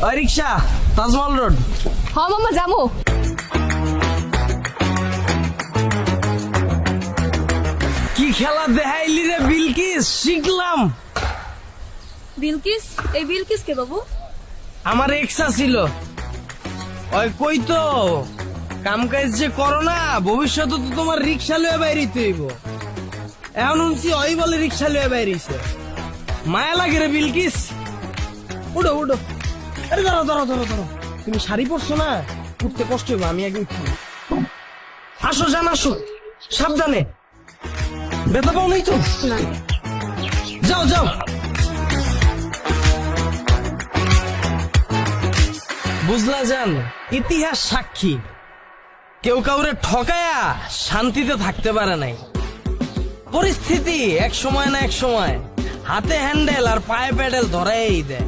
ওই রিক্সা, তাজমহল রোড। হ মামা যামু। কি খেলা দেখাইলি রে বিলকিস, শিখলাম। বিলকিস? এই বিলকিস কে বাবু? আমার এক্সা ছিল, ওই কই তো কাম কাজ যে করো না, ভবিষ্যতে তো তোমার রিক্সা লয়ে বাইরিতে হইব। এখন শুনছি ওই বলে রিক্সা লয়ে বাইরিছে, মায়া লাগে রে বিলকিস। উঠো উঠো, আরে ধরো ধরো ধরো ধরো, তুমি শাড়ি পরছো না, উঠতে কষ্ট হইব, আমি একদিন উঠি। আসো জান আসো, সাবধানে, ব্যথা পাও নাই তো? যাও যাও। বুঝলা জান, ইতিহাস সাক্ষী, কেউ কাউরে ঠকায়া শান্তিতে থাকতে পারে নাই। পরিস্থিতি এক সময় না এক সময় হাতে হ্যান্ডেল আর পায়ে প্যাডেল ধরাই দেয়।